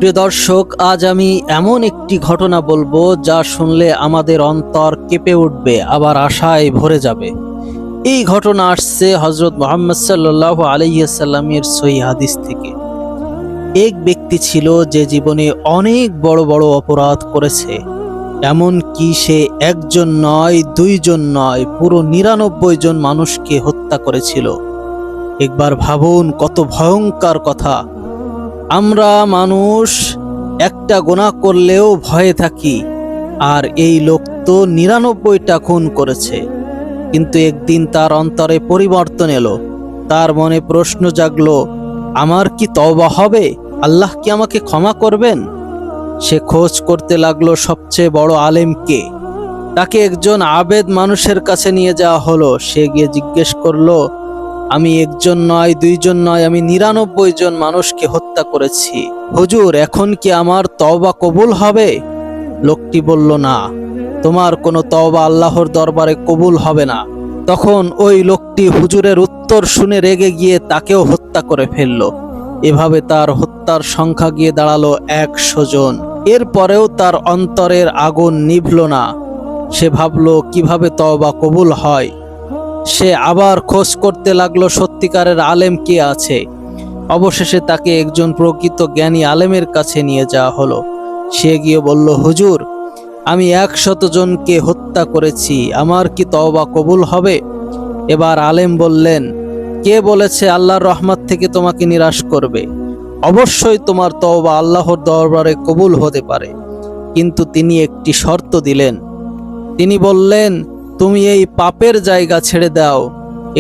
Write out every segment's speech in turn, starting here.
প্রিয় দর্শক, আজ আমি এমন একটি ঘটনা বলবো যা শুনলে আমাদের অন্তর কেঁপে উঠবে, আবার আশায় ভরে যাবে। এই ঘটনা আসছে হযরত মুহাম্মদ সাল্লাল্লাহু আলাইহি সাল্লামের সহিহ হাদিস থেকে। এক ব্যক্তি ছিল যে জীবনে অনেক বড় বড় অপরাধ করেছে। এমন কি সে একজন নয়, দুইজন নয়, পুরো ৯৯ জন মানুষকে হত্যা করেছিল। একবার ভাবুন, কত ভয়ঙ্কর কথা। আমরা মানুষ একটা গুনাহ করলেও ভয়ে থাকি, আর এই লোক তো ৯৯টা খুন করেছে। কিন্তু একদিন তার অন্তরে পরিবর্তন এলো। তার মনে প্রশ্ন জাগলো, আমার কি তওবা হবে? আল্লাহ কি আমাকে ক্ষমা করবেন? সে খোঁজ করতে লাগলো সবচেয়ে বড় আলেমকে। তাকে একজন আবেদ মানুষের কাছে নিয়ে যাওয়া হলো। সে গিয়ে জিজ্ঞেস করলো, আমি একজন নয়, দুইজন নয়, আমি ৯৯ জন মানুষকে হত্যা করেছি। হুজুর, এখন কি আমার তওবা কবুল হবে? লোকটি বলল, না, তোমার কোনো তওবা আল্লাহর দরবারে কবুল হবে না। তখন ওই লোকটি হুজুরের উত্তর শুনে রেগে গিয়ে তাকেও হত্যা করে ফেলল। এভাবে তার হত্যার সংখ্যা গিয়ে দাঁড়ালো ১০০ জন। এরপরেও তার অন্তরের আগুন নিভল না। সে ভাবলো, কিভাবে তওবা কবুল হয়। সে আবার খোঁজ করতে লাগলো সত্যিকারের আলেম কে আছে। অবশেষে তাকে একজন প্রকৃত জ্ঞানী আলেমের কাছে নিয়ে যাওয়া হলো। সে গিয়ে বলল, হুজুর, আমি ১০০ জনকে হত্যা করেছি, আমার কি তওবা কবুল হবে? এবার আলেম বললেন, কে বলেছে আল্লাহর রহমত থেকে তোমাকে নিরাশ করবে? অবশ্যই তোমার তওবা আল্লাহর দরবারে কবুল হতে পারে, কিন্তু তিনি একটি শর্ত দিলেন। তিনি বললেন, তুমি এই পাপের জায়গা ছেড়ে দাও,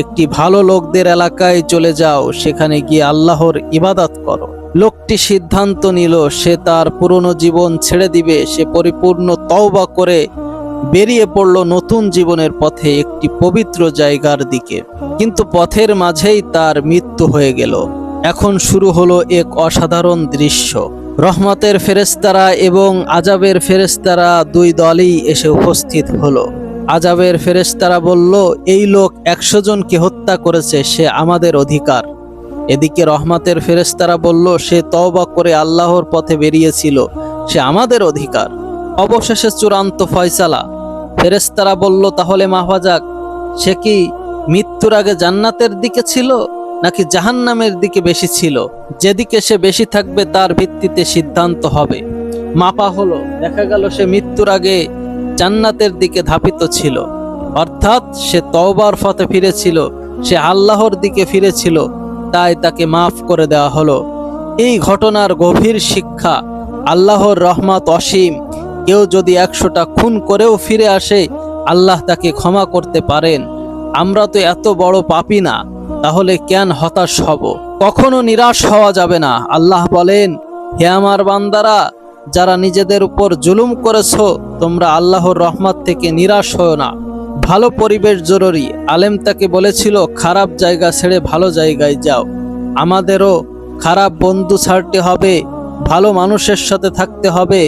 একটি ভালো লোকদের এলাকায় চলে যাও, সেখানে গিয়ে আল্লাহর ইবাদত করো। লোকটি সিদ্ধান্ত নিল, সে তার পুরনো জীবন ছেড়ে দিবে। সে পরিপূর্ণ তওবা করে বেরিয়ে পড়ল নতুন জীবনের পথে, একটি পবিত্র জায়গার দিকে। কিন্তু পথের মাঝেই তার মৃত্যু হয়ে গেল। এখন শুরু হলো এক অসাধারণ দৃশ্য। রহমতের ফেরেশতারা এবং আযাবের ফেরেশতারা দুই দলই এসে উপস্থিত হলো। আযাবের ফেরেশতারা বলল, এই লোক ১০০ জনকে হত্যা করেছে, সে আমাদের অধিকার। এদিকে রহমতের ফেরেশতারা বলল, সে তওবা করে আল্লাহর পথে বেরিয়েছিল, সে আমাদের অধিকার। অবশেষে চূড়ান্ত ফয়সালা। ফেরেশতারা বলল, তাহলে মাফা যাক, সে কি মৃত্যুর আগে জান্নাতের দিকে ছিল নাকি জাহান্নামের দিকে বেশি ছিল? যেদিকে সে বেশি থাকবে তার ভিত্তিতে সিদ্ধান্ত হবে। মাপা হলো, দেখা গেল সে মৃত্যুর আগে জান্নাতের দিকে ধাপিত ছিল, অর্থাৎ সে তওবার পথে ফিরেছিল, সে আল্লাহর দিকে ফিরেছিল, তাই তাকে মাফ করে দেওয়া হলো। এই ঘটনার গভীর শিক্ষা, আল্লাহর রহমত অসীম। কেউ যদি ১০০টা খুন করেও ফিরে আসে, আল্লাহ তাকে ক্ষমা করতে পারেন। আমরা তো এত বড় পাপী না, তাহলে কেন হতাশ হব? কখনো নিরাশ হওয়া যাবে না। আল্লাহ বলেন, হে আমার বান্দারা, যারা নিজেদের উপর জুলুম করেছো, তোমরা আল্লাহর রহমত থেকে নিরাশ হও না। ভালো পরিবেশ জরুরি। আলেম তাকে বলেছিল, খারাপ জায়গা ছেড়ে ভালো জায়গায় যাও। আমাদেরও খারাপ বন্ধু ছাড়তে হবে, ভালো মানুষের সাথে থাকতে হবে,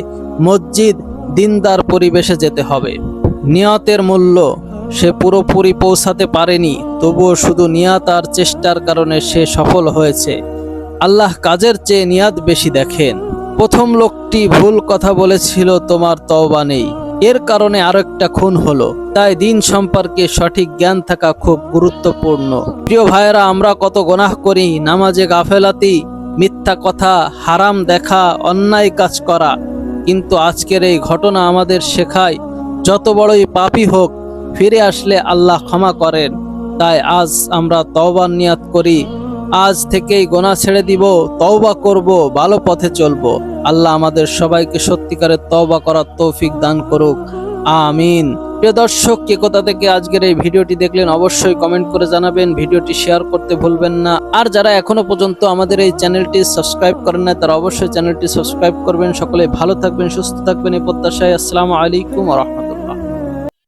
মসজিদ দিনদার পরিবেশে যেতে হবে। নিয়তের মূল্য। সে পুরোপুরি পৌঁছাতে পারেনি, তবুও শুধু নিয়ত আর চেষ্টার কারণে সে সফল হয়েছে। আল্লাহ কাজের চেয়ে নিয়ত বেশি দেখেন। প্রথম লোকটি ভুল কথা বলেছিল, তোমার তওবা নেই, এর কারণে আরেকটা খুন হলো। তাই দিন সম্পর্কে সঠিক জ্ঞান থাকা খুব গুরুত্বপূর্ণ। প্রিয় ভাইয়েরা, আমরা কত গুনাহ করি, নামাজে গাফেলাতি, মিথ্যা কথা, হারাম দেখা, অন্যায় কাজ করা। কিন্তু আজকের এই ঘটনা আমাদের শেখায়, যত বড়ই পাপী হোক, ফিরে আসলে আল্লাহ ক্ষমা করেন। তাই আজ আমরা তওবার নিয়ত করি, আজ থেকেই গুনাহ ছেড়ে দিব, তওবা করব, ভালো পথে চলব। আল্লাহ আমাদের সবাইকে সত্যিকারের তওবা করার তৌফিক দান করুক, আমিন। প্রিয় দর্শক, কে কোথা থেকে আজকের এই ভিডিওটি দেখলেন অবশ্যই কমেন্ট করে জানাবেন। ভিডিওটি শেয়ার করতে ভুলবেন না। আর যারা এখনো পর্যন্ত আমাদের এই চ্যানেলটি সাবস্ক্রাইব করেন না, তারা অবশ্যই চ্যানেলটি সাবস্ক্রাইব করবেন। সকলে ভালো থাকবেন, সুস্থ থাকবেন এই প্রত্যাশায়। আসসালামু আলাইকুম ওয়া রাহমাতুল্লাহ।